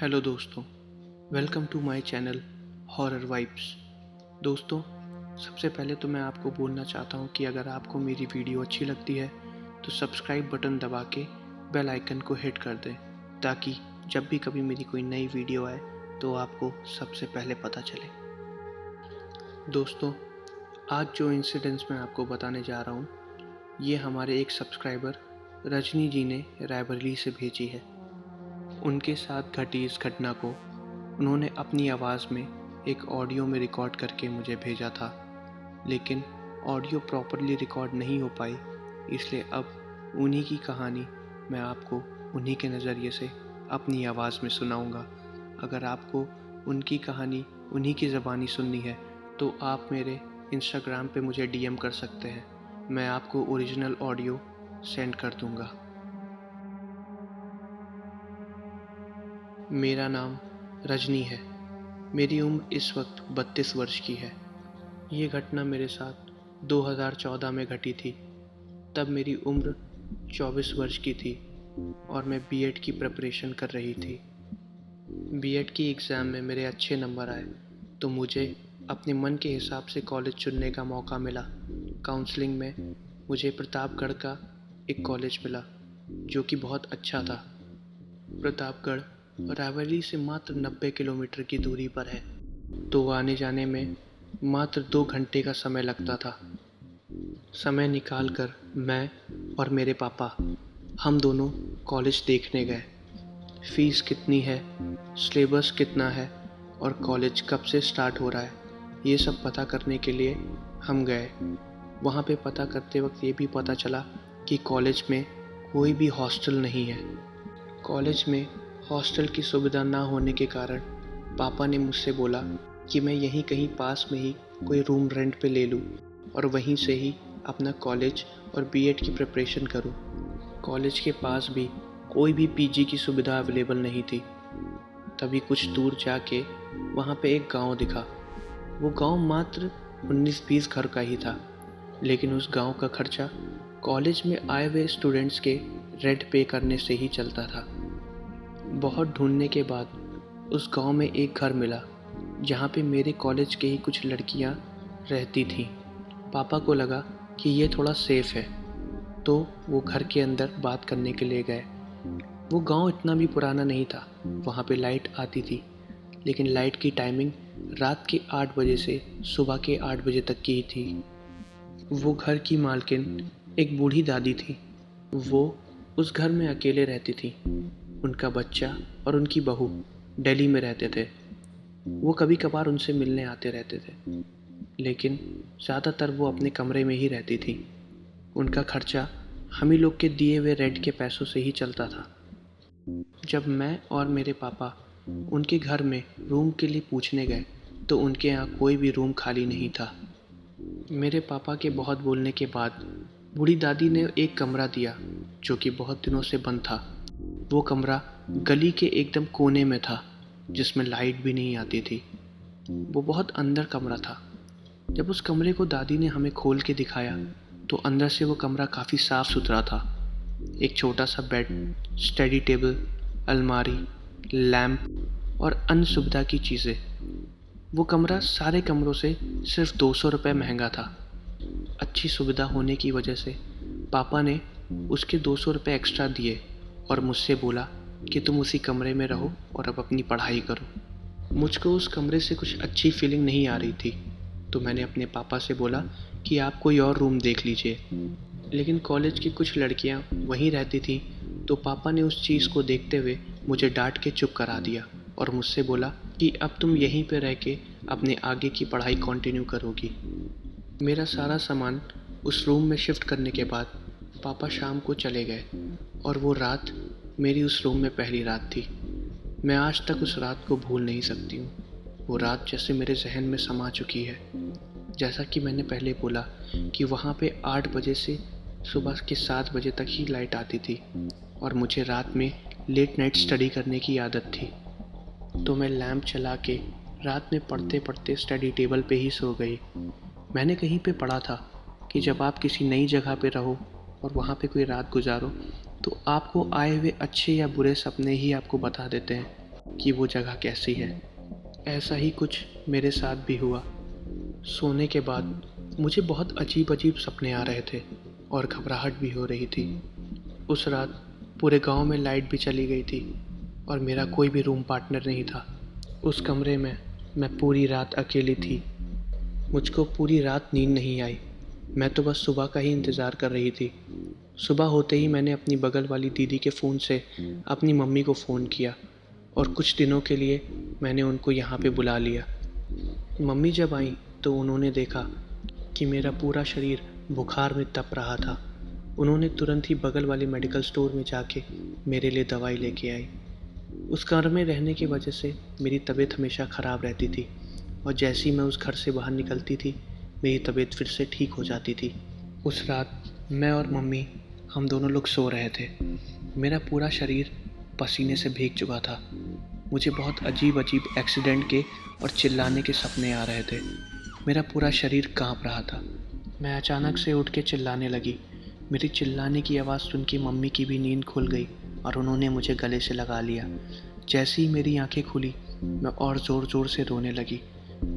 Hello दोस्तों, welcome to my channel horror vibes. दोस्तों, सबसे पहले तो मैं आपको बोलना चाहता हूँ कि अगर आपको मेरी वीडियो अच्छी लगती है तो सब्सक्राइब बटन दबा के बेल आइकन को हिट कर दें, ताकि जब भी कभी मेरी कोई नई वीडियो आए तो आपको सबसे पहले पता चले। दोस्तों, आज जो इंसिडेंट्स मैं आपको बताने जा रहा हूँ, ये हमारे एक सब्सक्राइबर रजनी जी ने रायबरेली से भेजी है। उनके साथ घटी इस घटना को उन्होंने अपनी आवाज़ में एक ऑडियो में रिकॉर्ड करके मुझे भेजा था, लेकिन ऑडियो प्रॉपरली रिकॉर्ड नहीं हो पाई, इसलिए अब उन्हीं की कहानी मैं आपको उन्हीं के नज़रिए से अपनी आवाज़ में सुनाऊंगा। अगर आपको उनकी कहानी उन्हीं की ज़बानी सुननी है तो आप मेरे इंस्टाग्राम पे मुझे डीएम कर सकते हैं, मैं आपको ओरिजिनल ऑडियो सेंड कर दूंगा। मेरा नाम रजनी है। मेरी उम्र इस वक्त 32 वर्ष की है। ये घटना मेरे साथ 2014 में घटी थी। तब मेरी उम्र 24 वर्ष की थी और मैं बीएड की प्रिपरेशन कर रही थी। बीएड की एग्ज़ाम में मेरे अच्छे नंबर आए तो मुझे अपने मन के हिसाब से कॉलेज चुनने का मौका मिला। काउंसलिंग में मुझे प्रतापगढ़ का एक कॉलेज मिला जो कि बहुत अच्छा था। प्रतापगढ़ रायबरेली से मात्र 90 किलोमीटर की दूरी पर है, तो आने जाने में मात्र 2 घंटे का समय लगता था। समय निकाल कर मैं और मेरे पापा हम दोनों कॉलेज देखने गए। फीस कितनी है, सिलेबस कितना है और कॉलेज कब से स्टार्ट हो रहा है, ये सब पता करने के लिए हम गए। वहाँ पे पता करते वक्त ये भी पता चला कि कॉलेज में कोई भी हॉस्टल नहीं है। कॉलेज में हॉस्टल की सुविधा ना होने के कारण पापा ने मुझसे बोला कि मैं यहीं कहीं पास में ही कोई रूम रेंट पे ले लूँ और वहीं से ही अपना कॉलेज और बीएड की प्रिपरेशन करूँ। कॉलेज के पास भी कोई भी पीजी की सुविधा अवेलेबल नहीं थी। तभी कुछ दूर जाके वहाँ पे एक गांव दिखा। वो गांव मात्र 19-20 घर का ही था, लेकिन उस गांव का खर्चा कॉलेज में आए हुए स्टूडेंट्स के रेंट पे करने से ही चलता था। बहुत ढूंढने के बाद उस गांव में एक घर मिला जहां पे मेरे कॉलेज के ही कुछ लड़कियां रहती थीं। पापा को लगा कि ये थोड़ा सेफ है, तो वो घर के अंदर बात करने के लिए गए। वो गांव इतना भी पुराना नहीं था, वहाँ पे लाइट आती थी, लेकिन लाइट की टाइमिंग रात के 8 बजे से सुबह के 8 बजे तक की ही थी। वो घर की मालकिन एक बूढ़ी दादी थी। वो उस घर में अकेले रहती थी। उनका बच्चा और उनकी बहू दिल्ली में रहते थे। वो कभी कभार उनसे मिलने आते रहते थे, लेकिन ज़्यादातर वो अपने कमरे में ही रहती थी। उनका खर्चा हम ही लोग के दिए हुए रेंट के पैसों से ही चलता था। जब मैं और मेरे पापा उनके घर में रूम के लिए पूछने गए तो उनके यहाँ कोई भी रूम खाली नहीं था। मेरे पापा के बहुत बोलने के बाद बूढ़ी दादी ने एक कमरा दिया जो कि बहुत दिनों से बंद था। वो कमरा गली के एकदम कोने में था, जिसमें लाइट भी नहीं आती थी। वो बहुत अंदर कमरा था। जब उस कमरे को दादी ने हमें खोल के दिखाया तो अंदर से वो कमरा काफ़ी साफ़ सुथरा था। एक छोटा सा बेड, स्टडी टेबल, अलमारी, लैम्प और अन्य सुविधा की चीज़ें। वो कमरा सारे कमरों से सिर्फ 200 रुपये महंगा था। अच्छी सुविधा होने की वजह से पापा ने उसके 200 रुपये एक्स्ट्रा दिए और मुझसे बोला कि तुम उसी कमरे में रहो और अब अपनी पढ़ाई करो। मुझको उस कमरे से कुछ अच्छी फीलिंग नहीं आ रही थी, तो मैंने अपने पापा से बोला कि आप कोई और रूम देख लीजिए। लेकिन कॉलेज की कुछ लड़कियां वहीं रहती थी, तो पापा ने उस चीज़ को देखते हुए मुझे डांट के चुप करा दिया और मुझसे बोला कि अब तुम यहीं पे रह के अपने आगे की पढ़ाई कंटिन्यू करोगी। मेरा सारा सामान उस रूम में शिफ्ट करने के बाद पापा शाम को चले गए और वो रात मेरी उस रूम में पहली रात थी। मैं आज तक उस रात को भूल नहीं सकती हूँ। वो रात जैसे मेरे जहन में समा चुकी है। जैसा कि मैंने पहले बोला कि वहाँ पे 8 बजे से सुबह के 7 बजे तक ही लाइट आती थी और मुझे रात में लेट नाइट स्टडी करने की आदत थी। तो मैं लैंप चला के रात में पढ़ते पढ़ते स्टडी टेबल पे ही सो गई। मैंने कहीं पे पढ़ा था कि जब आप किसी नई जगह पे रहो और वहाँ पे कोई रात गुजारो तो आपको आए हुए अच्छे या बुरे सपने ही आपको बता देते हैं। कि वो जगह कैसी है। ऐसा ही कुछ मेरे साथ भी हुआ। सोने के बाद मुझे बहुत अजीब अजीब सपने आ रहे थे और घबराहट भी हो रही थी। उस रात पूरे गांव में लाइट भी चली गई थी और मेरा कोई भी रूम पार्टनर नहीं था। उस कमरे में मैं पूरी रात अकेली थी। मुझको पूरी रात नींद नहीं आई। मैं तो बस सुबह का ही इंतज़ार कर रही थी। सुबह होते ही मैंने अपनी बगल वाली दीदी के फ़ोन से अपनी मम्मी को फ़ोन किया और कुछ दिनों के लिए मैंने उनको यहाँ पे बुला लिया। मम्मी जब आई तो उन्होंने देखा कि मेरा पूरा शरीर बुखार में तप रहा था। उन्होंने तुरंत ही बगल वाले मेडिकल स्टोर में जाके मेरे लिए दवाई लेके आई। उस घर में रहने की वजह से मेरी तबीयत हमेशा ख़राब रहती थी और जैसे ही मैं उस घर से बाहर निकलती थी मेरी तबीयत फिर से ठीक हो जाती थी। उस रात मैं और मम्मी हम दोनों लोग सो रहे थे। मेरा पूरा शरीर पसीने से भीग चुका था। मुझे बहुत अजीब अजीब एक्सीडेंट के और चिल्लाने के सपने आ रहे थे। मेरा पूरा शरीर कांप रहा था। मैं अचानक से उठ के चिल्लाने लगी। मेरी चिल्लाने की आवाज़ सुन के मम्मी की भी नींद खुल गई और उन्होंने मुझे गले से लगा लिया। जैसे ही मेरी आंखें खुली मैं और ज़ोर ज़ोर से रोने लगी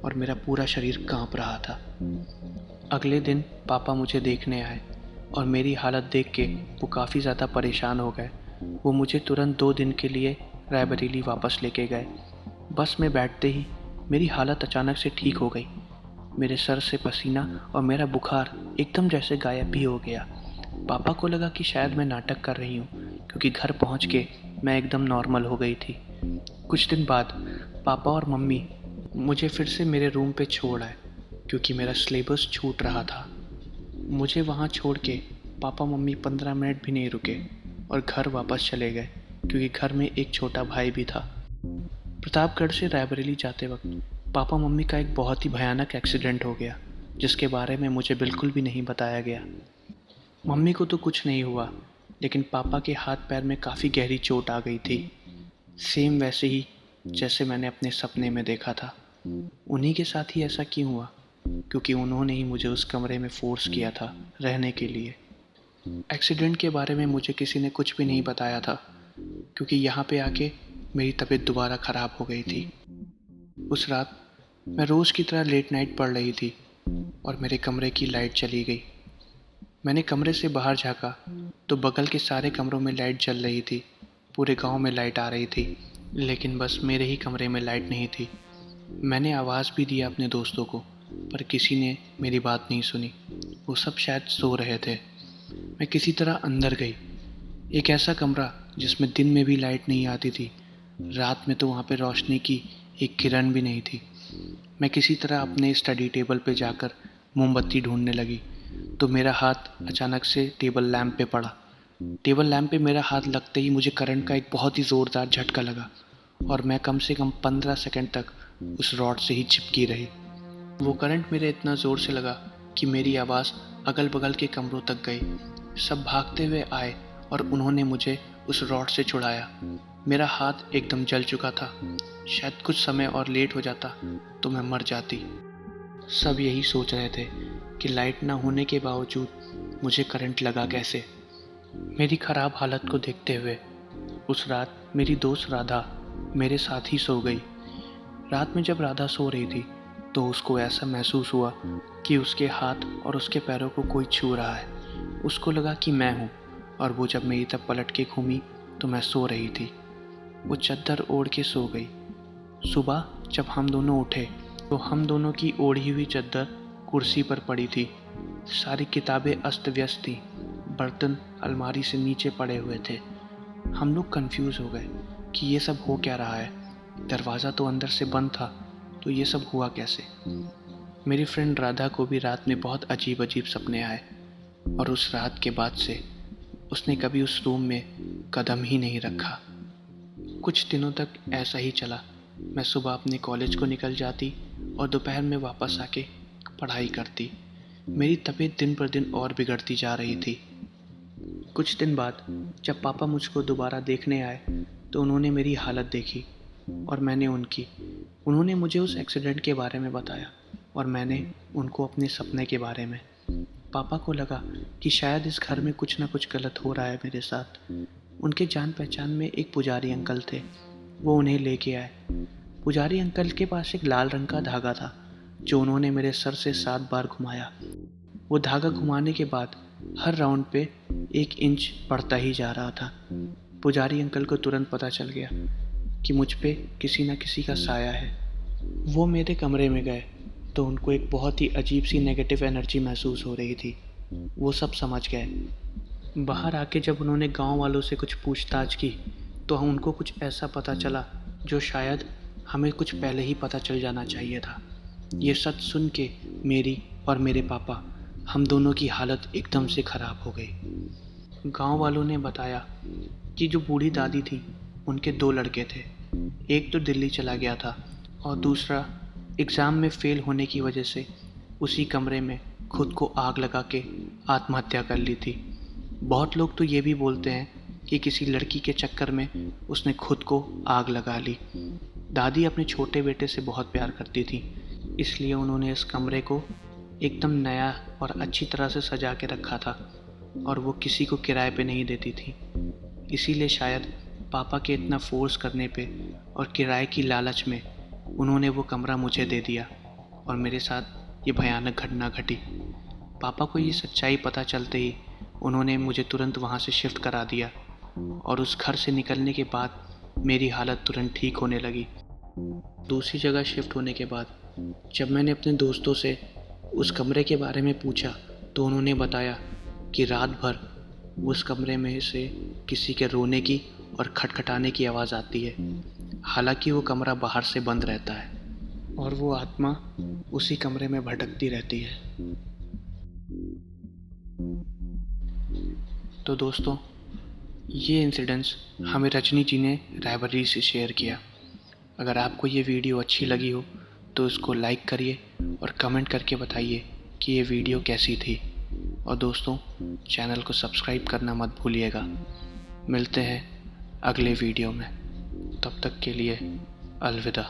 और मेरा पूरा शरीर कांप रहा था। अगले दिन पापा मुझे देखने आए और मेरी हालत देख के वो काफ़ी ज़्यादा परेशान हो गए। वो मुझे तुरंत 2 दिन के लिए रायबरेली वापस लेके गए। बस में बैठते ही मेरी हालत अचानक से ठीक हो गई। मेरे सर से पसीना और मेरा बुखार एकदम जैसे गायब भी हो गया। पापा को लगा कि शायद मैं नाटक कर रही हूँ क्योंकि घर पहुँच के मैं एकदम नॉर्मल हो गई थी। कुछ दिन बाद पापा और मम्मी मुझे फिर से मेरे रूम पे छोड़ आए क्योंकि मेरा सिलेबस छूट रहा था। मुझे वहाँ छोड़ के पापा मम्मी 15 मिनट भी नहीं रुके और घर वापस चले गए क्योंकि घर में एक छोटा भाई भी था। प्रतापगढ़ से रायबरेली जाते वक्त पापा मम्मी का एक बहुत ही भयानक एक्सीडेंट हो गया जिसके बारे में मुझे बिल्कुल भी नहीं बताया गया। मम्मी को तो कुछ नहीं हुआ लेकिन पापा के हाथ पैर में काफ़ी गहरी चोट आ गई थी। सेम वैसे ही जैसे मैंने अपने सपने में देखा था। उन्हीं के साथ ही ऐसा क्यों हुआ? क्योंकि उन्होंने ही मुझे उस कमरे में फ़ोर्स किया था रहने के लिए। एक्सीडेंट के बारे में मुझे किसी ने कुछ भी नहीं बताया था क्योंकि यहाँ पे आके मेरी तबीयत दोबारा ख़राब हो गई थी। उस रात मैं रोज़ की तरह लेट नाइट पढ़ रही थी और मेरे कमरे की लाइट चली गई। मैंने कमरे से बाहर झाँका तो बगल के सारे कमरों में लाइट जल रही थी। पूरे गांव में लाइट आ रही थी लेकिन बस मेरे ही कमरे में लाइट नहीं थी। मैंने आवाज़ भी दिया अपने दोस्तों को पर किसी ने मेरी बात नहीं सुनी। वो सब शायद सो रहे थे। मैं किसी तरह अंदर गई। एक ऐसा कमरा जिसमें दिन में भी लाइट नहीं आती थी, रात में तो वहाँ पे रोशनी की एक किरण भी नहीं थी। मैं किसी तरह अपने स्टडी टेबल पे जाकर मोमबत्ती ढूंढने लगी तो मेरा हाथ अचानक से टेबल लैंप पे पड़ा। टेबल लैंप पे मेरा हाथ लगते ही मुझे करंट का एक बहुत ही ज़ोरदार झटका लगा और मैं कम से कम 15 सेकंड तक उस रॉड से ही चिपकी रही। वो करंट मेरे इतना ज़ोर से लगा कि मेरी आवाज़ अगल बगल के कमरों तक गई। सब भागते हुए आए और उन्होंने मुझे उस रॉड से छुड़ाया। मेरा हाथ एकदम जल चुका था। शायद कुछ समय और लेट हो जाता तो मैं मर जाती। सब यही सोच रहे थे कि लाइट ना होने के बावजूद मुझे करंट लगा कैसे। मेरी ख़राब हालत को देखते हुए उस रात मेरी दोस्त राधा मेरे साथ ही सो गई। रात में जब राधा सो रही थी तो उसको ऐसा महसूस हुआ कि उसके हाथ और उसके पैरों को कोई छू रहा है। उसको लगा कि मैं हूँ और वो जब मेरी तरफ पलट के घूमी तो मैं सो रही थी। वो चद्दर ओढ़ के सो गई। सुबह जब हम दोनों उठे तो हम दोनों की ओढ़ी हुई चद्दर कुर्सी पर पड़ी थी। सारी किताबें अस्त व्यस्त थी। बर्तन अलमारी से नीचे पड़े हुए थे। हम लोग कंफ्यूज हो गए कि ये सब हो क्या रहा है। दरवाज़ा तो अंदर से बंद था तो ये सब हुआ कैसे। मेरी फ्रेंड राधा को भी रात में बहुत अजीब अजीब सपने आए और उस रात के बाद से उसने कभी उस रूम में कदम ही नहीं रखा। कुछ दिनों तक ऐसा ही चला। मैं सुबह अपने कॉलेज को निकल जाती और दोपहर में वापस आके पढ़ाई करती। मेरी तबीयत दिन पर दिन और बिगड़ती जा रही थी। कुछ दिन बाद जब पापा मुझको दोबारा देखने आए तो उन्होंने मेरी हालत देखी और मैंने उनकी। उन्होंने मुझे उस एक्सीडेंट के बारे में बताया और मैंने उनको अपने सपने के बारे में। पापा को लगा कि शायद इस घर में कुछ ना कुछ गलत हो रहा है मेरे साथ। उनके जान पहचान में एक पुजारी अंकल थे। वो उन्हें लेके आए। पुजारी अंकल के पास एक लाल रंग का धागा था जो उन्होंने मेरे सर से 7 बार घुमाया। वो धागा घुमाने के बाद हर राउंड पे 1 इंच बढ़ता ही जा रहा था। पुजारी अंकल को तुरंत पता चल गया कि मुझ पे किसी न किसी का साया है। वो मेरे कमरे में गए तो उनको एक बहुत ही अजीब सी नेगेटिव एनर्जी महसूस हो रही थी। वो सब समझ गए। बाहर आके जब उन्होंने गांव वालों से कुछ पूछताछ की तो उनको कुछ ऐसा पता चला जो शायद हमें कुछ पहले ही पता चल जाना चाहिए था। ये सच सुन के मेरी और मेरे पापा, हम दोनों की हालत एकदम से ख़राब हो गई। गांव वालों ने बताया कि जो बूढ़ी दादी थी उनके 2 लड़के थे। एक तो दिल्ली चला गया था और दूसरा एग्ज़ाम में फ़ेल होने की वजह से उसी कमरे में खुद को आग लगा के आत्महत्या कर ली थी। बहुत लोग तो ये भी बोलते हैं कि किसी लड़की के चक्कर में उसने खुद को आग लगा ली। दादी अपने छोटे बेटे से बहुत प्यार करती थी, इसलिए उन्होंने इस कमरे को एकदम नया और अच्छी तरह से सजा के रखा था और वो किसी को किराए पे नहीं देती थी। इसीलिए शायद पापा के इतना फोर्स करने पे और किराए की लालच में उन्होंने वो कमरा मुझे दे दिया और मेरे साथ ये भयानक घटना घटी। पापा को ये सच्चाई पता चलते ही उन्होंने मुझे तुरंत वहाँ से शिफ्ट करा दिया और उस घर से निकलने के बाद मेरी हालत तुरंत ठीक होने लगी। दूसरी जगह शिफ्ट होने के बाद जब मैंने अपने दोस्तों से उस कमरे के बारे में पूछा तो उन्होंने बताया कि रात भर उस कमरे में से किसी के रोने की और खटखटाने की आवाज़ आती है। हालांकि वो कमरा बाहर से बंद रहता है और वो आत्मा उसी कमरे में भटकती रहती है। तो दोस्तों, ये इंसिडेंट्स हमें रजनी जी ने रायबरेली से शेयर किया। अगर आपको ये वीडियो अच्छी लगी हो तो इसको लाइक करिए और कमेंट करके बताइए कि ये वीडियो कैसी थी। और दोस्तों, चैनल को सब्सक्राइब करना मत भूलिएगा। मिलते हैं अगले वीडियो में, तब तक के लिए अलविदा।